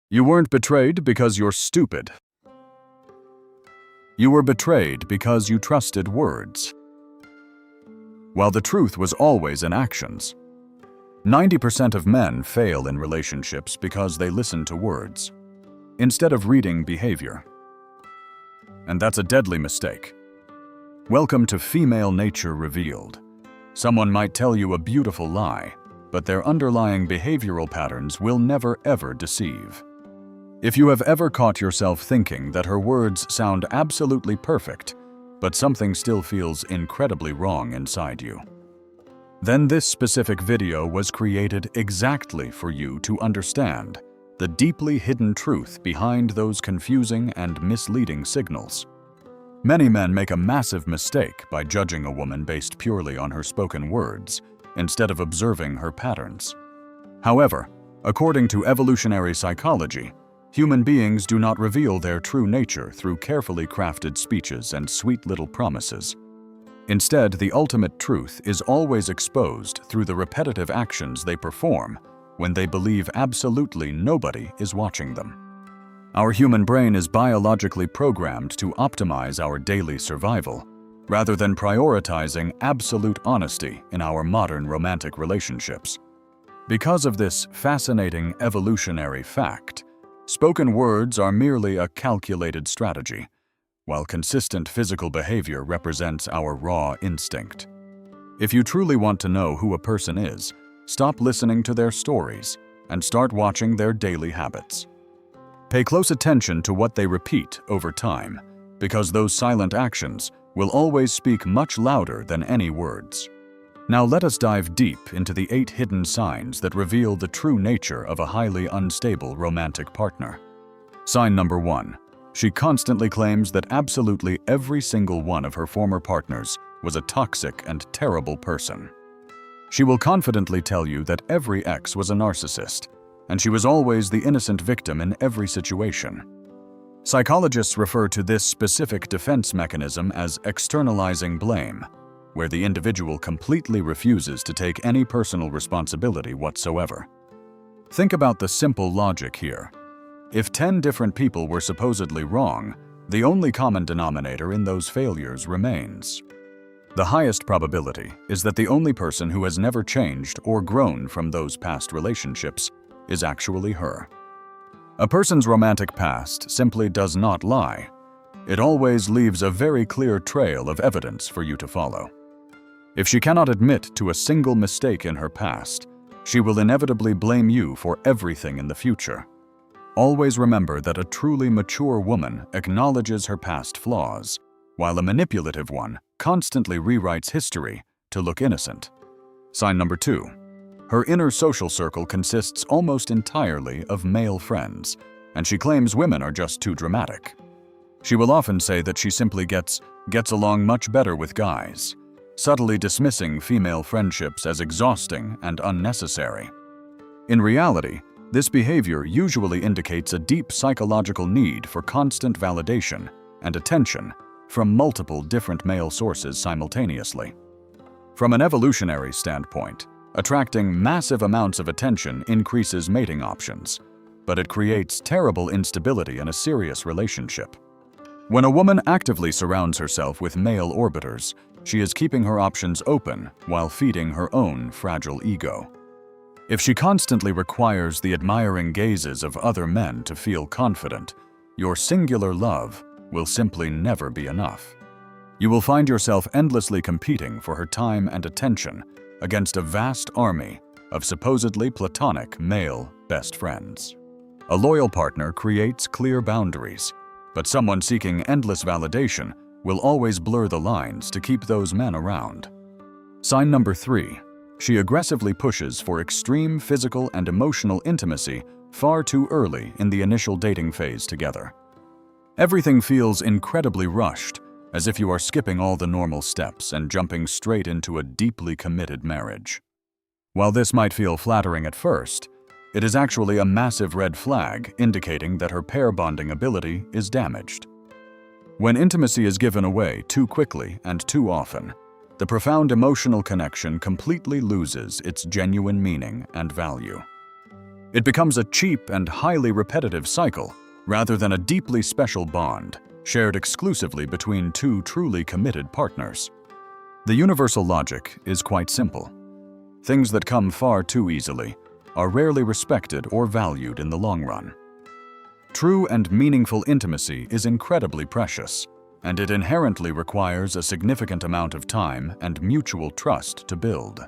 You weren't betrayed because you're stupid. You were betrayed because you trusted words. While the truth was always in actions. 90% of men fail in relationships because they listen to words, instead of reading behavior. And that's a deadly mistake. Welcome to Female Nature Revealed. Someone might tell you a beautiful lie, but their underlying behavioral patterns will never ever deceive. If you have ever caught yourself thinking that her words sound absolutely perfect, but something still feels incredibly wrong inside you, then this specific video was created exactly for you to understand the deeply hidden truth behind those confusing and misleading signals. Many men make a massive mistake by judging a woman based purely on her spoken words, instead of observing her patterns. However, according to evolutionary psychology, human beings do not reveal their true nature through carefully crafted speeches and sweet little promises. Instead, the ultimate truth is always exposed through the repetitive actions they perform when they believe absolutely nobody is watching them. Our human brain is biologically programmed to optimize our daily survival, rather than prioritizing absolute honesty in our modern romantic relationships. Because of this fascinating evolutionary fact, spoken words are merely a calculated strategy, while consistent physical behavior represents our raw instinct. If you truly want to know who a person is, stop listening to their stories and start watching their daily habits. Pay close attention to what they repeat over time, because those silent actions will always speak much louder than any words. Now let us dive deep into the 8 hidden signs that reveal the true nature of a highly unstable romantic partner. Sign number 1. She constantly claims that absolutely every single one of her former partners was a toxic and terrible person. She will confidently tell you that every ex was a narcissist, and she was always the innocent victim in every situation. Psychologists refer to this specific defense mechanism as externalizing blame, where the individual completely refuses to take any personal responsibility whatsoever. Think about the simple logic here. If 10 different people were supposedly wrong, the only common denominator in those failures remains. The highest probability is that the only person who has never changed or grown from those past relationships is actually her. A person's romantic past simply does not lie. It always leaves a very clear trail of evidence for you to follow. If she cannot admit to a single mistake in her past, she will inevitably blame you for everything in the future. Always remember that a truly mature woman acknowledges her past flaws, while a manipulative one constantly rewrites history to look innocent. Sign number 2. Her inner social circle consists almost entirely of male friends, and she claims women are just too dramatic. She will often say that she simply gets along much better with guys, subtly dismissing female friendships as exhausting and unnecessary. In reality, this behavior usually indicates a deep psychological need for constant validation and attention from multiple different male sources simultaneously. From an evolutionary standpoint, attracting massive amounts of attention increases mating options, but it creates terrible instability in a serious relationship. When a woman actively surrounds herself with male orbiters, she is keeping her options open while feeding her own fragile ego. If she constantly requires the admiring gazes of other men to feel confident, your singular love will simply never be enough. You will find yourself endlessly competing for her time and attention against a vast army of supposedly platonic male best friends. A loyal partner creates clear boundaries, but someone seeking endless validation will always blur the lines to keep those men around. Sign number 3. She aggressively pushes for extreme physical and emotional intimacy far too early in the initial dating phase together. Everything feels incredibly rushed, as if you are skipping all the normal steps and jumping straight into a deeply committed marriage. While this might feel flattering at first, it is actually a massive red flag indicating that her pair bonding ability is damaged. When intimacy is given away too quickly and too often, the profound emotional connection completely loses its genuine meaning and value. It becomes a cheap and highly repetitive cycle rather than a deeply special bond shared exclusively between two truly committed partners. The universal logic is quite simple. Things that come far too easily are rarely respected or valued in the long run. True and meaningful intimacy is incredibly precious, and it inherently requires a significant amount of time and mutual trust to build.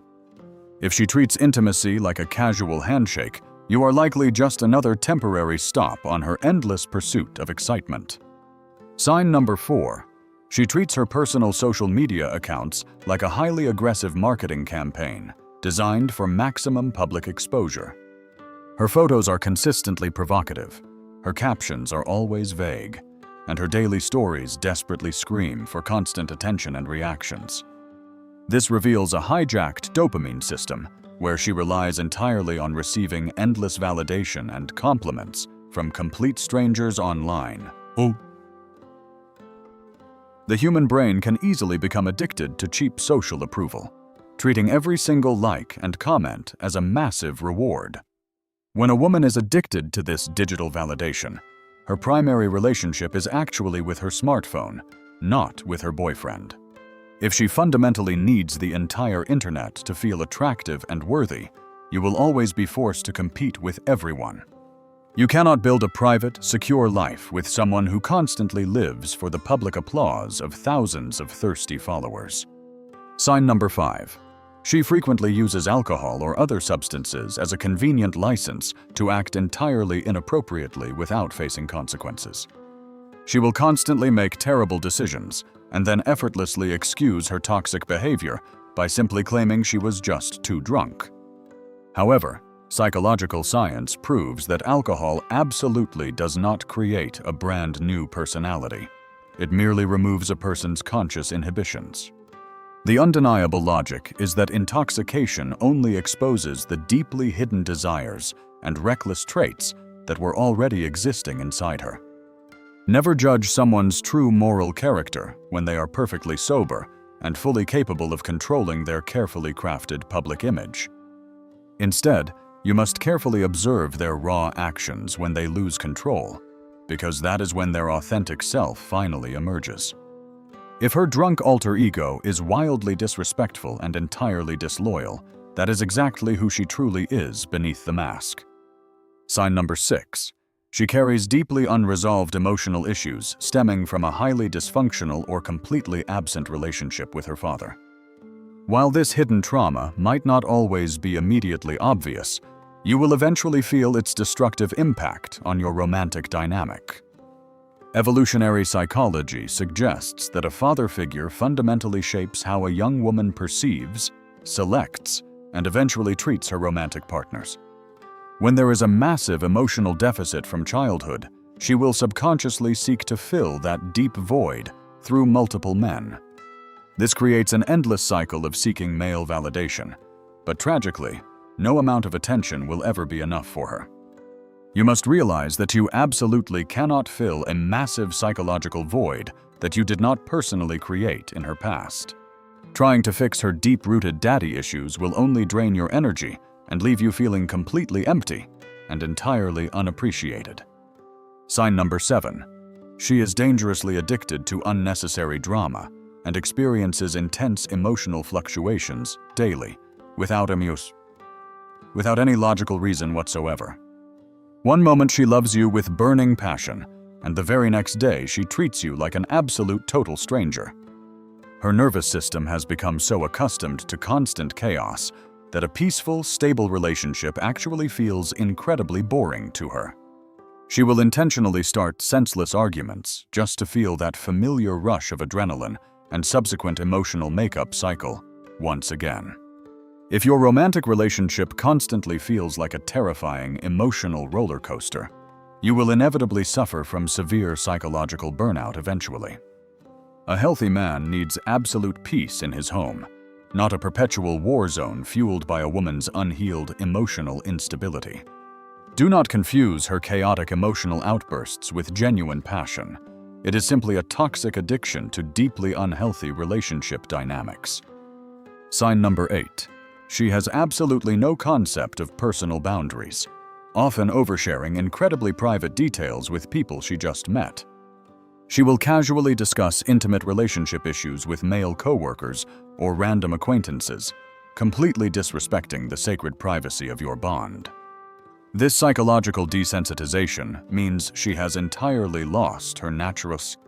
If she treats intimacy like a casual handshake, you are likely just another temporary stop on her endless pursuit of excitement. Sign number 4. She treats her personal social media accounts like a highly aggressive marketing campaign designed for maximum public exposure. Her photos are consistently provocative, her captions are always vague, and her daily stories desperately scream for constant attention and reactions. This reveals a hijacked dopamine system where she relies entirely on receiving endless validation and compliments from complete strangers online. The human brain can easily become addicted to cheap social approval, treating every single like and comment as a massive reward. When a woman is addicted to this digital validation, her primary relationship is actually with her smartphone, not with her boyfriend. If she fundamentally needs the entire internet to feel attractive and worthy, you will always be forced to compete with everyone. You cannot build a private, secure life with someone who constantly lives for the public applause of thousands of thirsty followers. Sign number 5. She frequently uses alcohol or other substances as a convenient license to act entirely inappropriately without facing consequences. She will constantly make terrible decisions and then effortlessly excuse her toxic behavior by simply claiming she was just too drunk. However, psychological science proves that alcohol absolutely does not create a brand new personality. It merely removes a person's conscious inhibitions. The undeniable logic is that intoxication only exposes the deeply hidden desires and reckless traits that were already existing inside her. Never judge someone's true moral character when they are perfectly sober and fully capable of controlling their carefully crafted public image. Instead, you must carefully observe their raw actions when they lose control, because that is when their authentic self finally emerges. If her drunk alter ego is wildly disrespectful and entirely disloyal, that is exactly who she truly is beneath the mask. Sign number 6. She carries deeply unresolved emotional issues stemming from a highly dysfunctional or completely absent relationship with her father. While this hidden trauma might not always be immediately obvious, you will eventually feel its destructive impact on your romantic dynamic. Evolutionary psychology suggests that a father figure fundamentally shapes how a young woman perceives, selects, and eventually treats her romantic partners. When there is a massive emotional deficit from childhood, she will subconsciously seek to fill that deep void through multiple men. This creates an endless cycle of seeking male validation, but tragically, no amount of attention will ever be enough for her. You must realize that you absolutely cannot fill a massive psychological void that you did not personally create in her past. Trying to fix her deep-rooted daddy issues will only drain your energy and leave you feeling completely empty and entirely unappreciated. Sign number 7. She is dangerously addicted to unnecessary drama and experiences intense emotional fluctuations daily, without any logical reason whatsoever. One moment she loves you with burning passion, and the very next day she treats you like an absolute total stranger. Her nervous system has become so accustomed to constant chaos that a peaceful, stable relationship actually feels incredibly boring to her. She will intentionally start senseless arguments just to feel that familiar rush of adrenaline and subsequent emotional makeup cycle once again. If your romantic relationship constantly feels like a terrifying emotional roller coaster, you will inevitably suffer from severe psychological burnout eventually. A healthy man needs absolute peace in his home, not a perpetual war zone fueled by a woman's unhealed emotional instability. Do not confuse her chaotic emotional outbursts with genuine passion. It is simply a toxic addiction to deeply unhealthy relationship dynamics. Sign number 8. She has absolutely no concept of personal boundaries. often oversharing incredibly private details with people she just met. She will casually discuss intimate relationship issues with male coworkers or random acquaintances, completely disrespecting the sacred privacy of your bond. This psychological desensitization means she has entirely lost her natural sense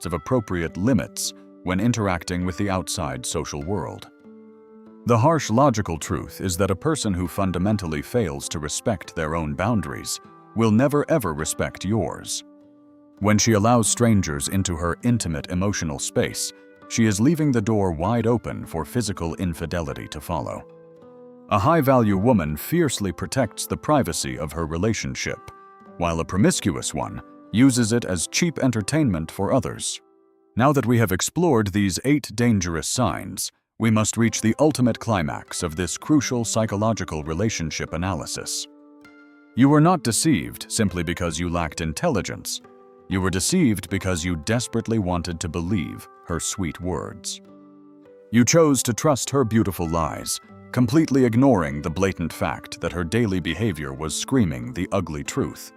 of appropriate limits when interacting with the outside social world. The harsh logical truth is that a person who fundamentally fails to respect their own boundaries will never ever respect yours. When she allows strangers into her intimate emotional space, she is leaving the door wide open for physical infidelity to follow. A high-value woman fiercely protects the privacy of her relationship, while a promiscuous one uses it as cheap entertainment for others. Now that we have explored these 8 dangerous signs, we must reach the ultimate climax of this crucial psychological relationship analysis. You were not deceived simply because you lacked intelligence. You were deceived because you desperately wanted to believe her sweet words. You chose to trust her beautiful lies, completely ignoring the blatant fact that her daily behavior was screaming the ugly truth.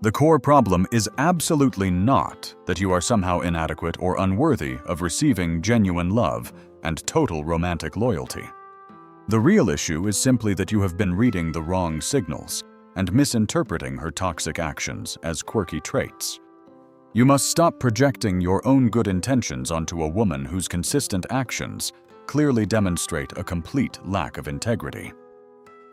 The core problem is absolutely not that you are somehow inadequate or unworthy of receiving genuine love and total romantic loyalty. The real issue is simply that you have been reading the wrong signals and misinterpreting her toxic actions as quirky traits. You must stop projecting your own good intentions onto a woman whose consistent actions clearly demonstrate a complete lack of integrity.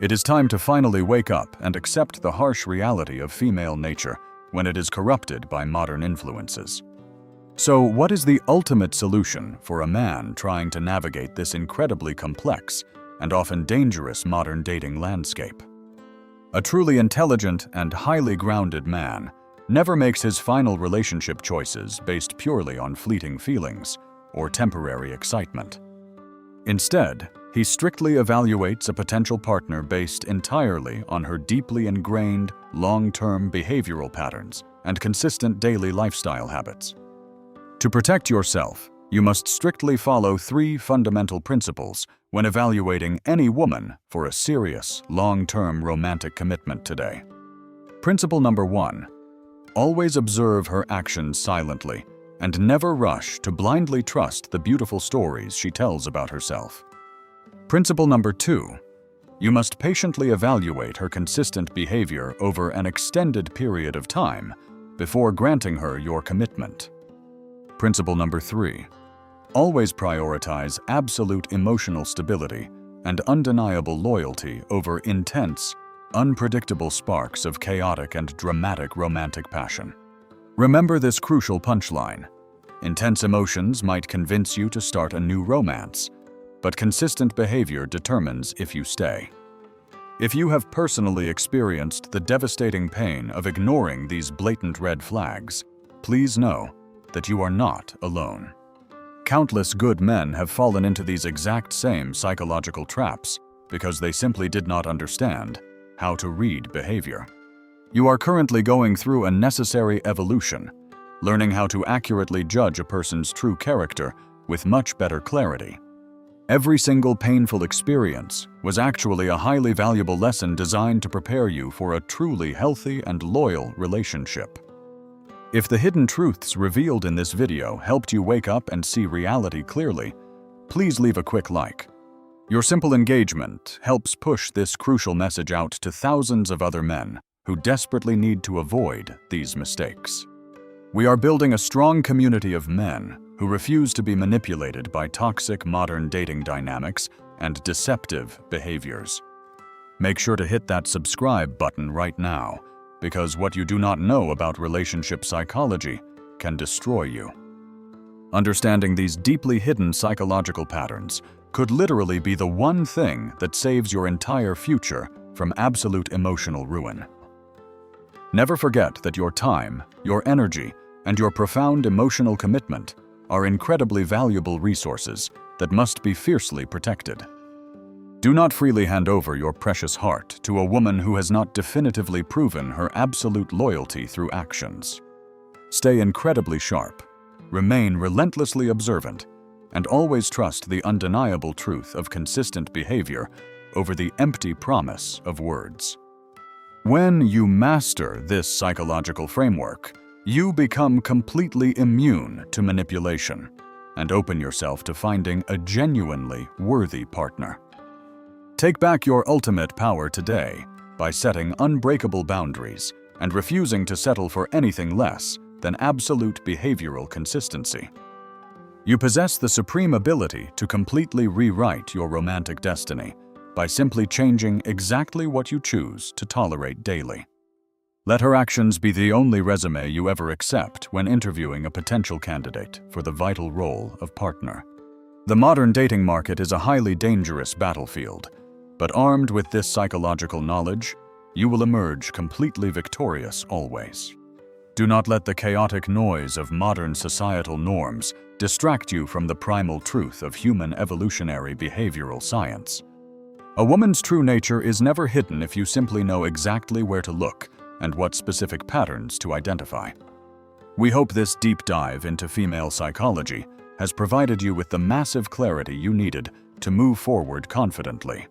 It is time to finally wake up and accept the harsh reality of female nature when it is corrupted by modern influences. So, what is the ultimate solution for a man trying to navigate this incredibly complex and often dangerous modern dating landscape? A truly intelligent and highly grounded man never makes his final relationship choices based purely on fleeting feelings or temporary excitement. Instead, he strictly evaluates a potential partner based entirely on her deeply ingrained, long-term behavioral patterns and consistent daily lifestyle habits. To protect yourself, you must strictly follow 3 fundamental principles when evaluating any woman for a serious, long-term romantic commitment today. Principle number 1. Always observe her actions silently and never rush to blindly trust the beautiful stories she tells about herself. Principle number 2. You must patiently evaluate her consistent behavior over an extended period of time before granting her your commitment. Principle number 3. Always prioritize absolute emotional stability and undeniable loyalty over intense, unpredictable sparks of chaotic and dramatic romantic passion. Remember this crucial punchline. Intense emotions might convince you to start a new romance, but consistent behavior determines if you stay. If you have personally experienced the devastating pain of ignoring these blatant red flags, please know that you are not alone. Countless good men have fallen into these exact same psychological traps because they simply did not understand how to read behavior. You are currently going through a necessary evolution, learning how to accurately judge a person's true character with much better clarity. Every single painful experience was actually a highly valuable lesson designed to prepare you for a truly healthy and loyal relationship. If the hidden truths revealed in this video helped you wake up and see reality clearly, please leave a quick like. Your simple engagement helps push this crucial message out to thousands of other men who desperately need to avoid these mistakes. We are building a strong community of men who refuse to be manipulated by toxic modern dating dynamics and deceptive behaviors. Make sure to hit that subscribe button right now, because what you do not know about relationship psychology can destroy you. Understanding these deeply hidden psychological patterns could literally be the one thing that saves your entire future from absolute emotional ruin. Never forget that your time, your energy, and your profound emotional commitment are incredibly valuable resources that must be fiercely protected. Do not freely hand over your precious heart to a woman who has not definitively proven her absolute loyalty through actions. Stay incredibly sharp, remain relentlessly observant, and always trust the undeniable truth of consistent behavior over the empty promise of words. When you master this psychological framework, you become completely immune to manipulation and open yourself to finding a genuinely worthy partner. Take back your ultimate power today by setting unbreakable boundaries and refusing to settle for anything less than absolute behavioral consistency. You possess the supreme ability to completely rewrite your romantic destiny by simply changing exactly what you choose to tolerate daily. Let her actions be the only resume you ever accept when interviewing a potential candidate for the vital role of partner. The modern dating market is a highly dangerous battlefield, but armed with this psychological knowledge, you will emerge completely victorious always. Do not let the chaotic noise of modern societal norms distract you from the primal truth of human evolutionary behavioral science. A woman's true nature is never hidden if you simply know exactly where to look and what specific patterns to identify. We hope this deep dive into female psychology has provided you with the massive clarity you needed to move forward confidently.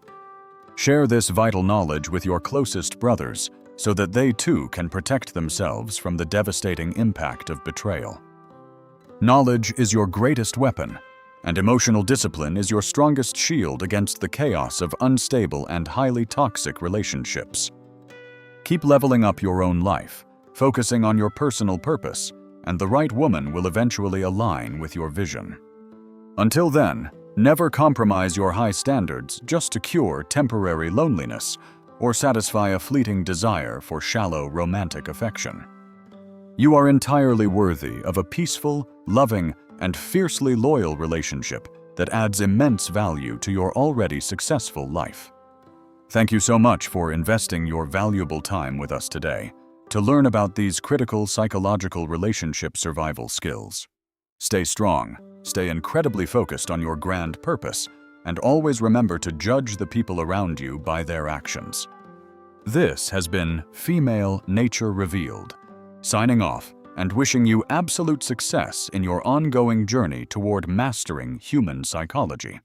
Share this vital knowledge with your closest brothers so that they too can protect themselves from the devastating impact of betrayal. Knowledge is your greatest weapon, and emotional discipline is your strongest shield against the chaos of unstable and highly toxic relationships. Keep leveling up your own life, focusing on your personal purpose, and the right woman will eventually align with your vision. Until then, never compromise your high standards just to cure temporary loneliness or satisfy a fleeting desire for shallow romantic affection. You are entirely worthy of a peaceful, loving, and fiercely loyal relationship that adds immense value to your already successful life. Thank you so much for investing your valuable time with us today to learn about these critical psychological relationship survival skills. Stay strong, stay incredibly focused on your grand purpose, and always remember to judge the people around you by their actions. This has been Female Nature Revealed, signing off and wishing you absolute success in your ongoing journey toward mastering human psychology.